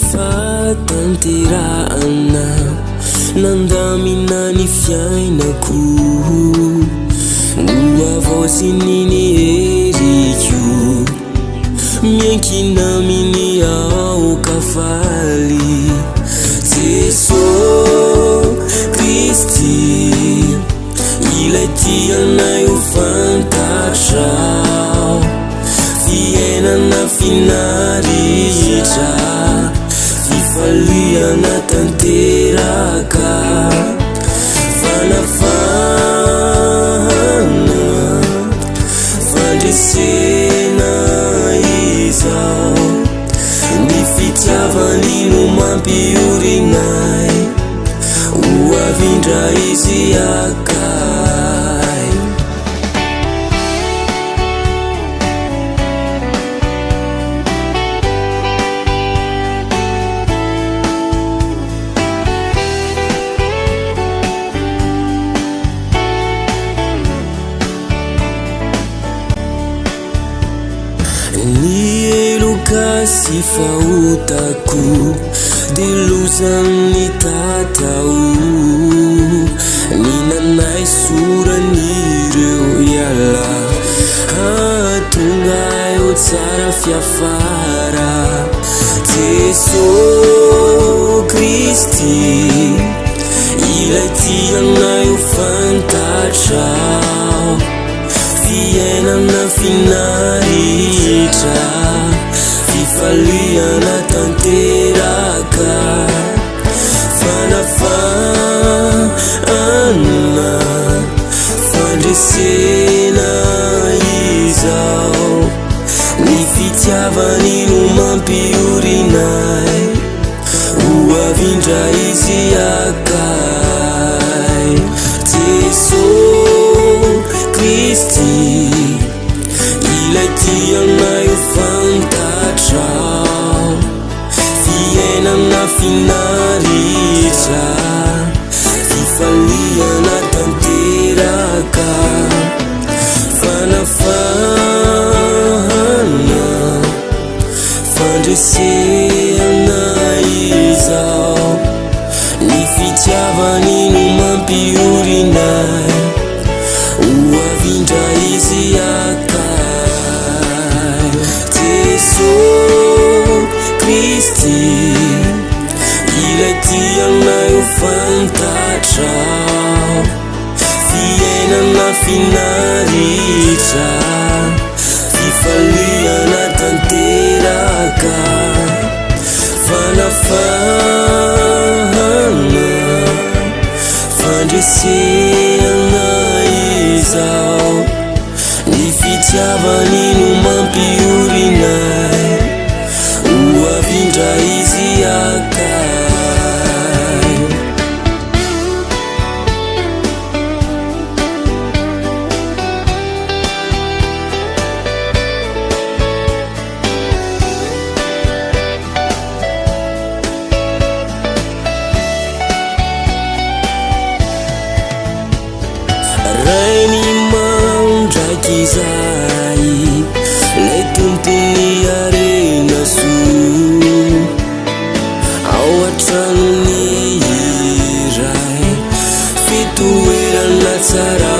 fatanterahana nandamina ny fiainako no avaosininy heriko miankina aminy aoka faly Jesosy Kristy ilay tianay ho fantatra fiainana finaritra fifaliana tanteraka fanafana fandresena izao ny fitiavany no mampiorinay ho avindra izy akay Ny eloka sy fahotako delozan'ny tatao ny nanay soran'ireo iala hatonga ho tsara fiafara Jesosy Kristy ilay tianay ho fantatra fiainana finaritra fifaliana tanteraka fanafana fandresena izao ny fitiavany no mampiorinay ho avindra izy akay Jesosy Kristy ilay tianay ho fantatra fiainana finaritra fifaliana tanteraka fanafana fandresena izao ny fitiavany no mampiorinay ho avindra izy akay Jesosy Kristy ilay tianay ho fantatra fiainana finaritra fifaliana tanteraka fanafana fandresena izao ny fitiavany no mampiorinay ho avindra izy akay rainy mandraky izay lay tompony arena soa ao antranony iray fitoerana tsara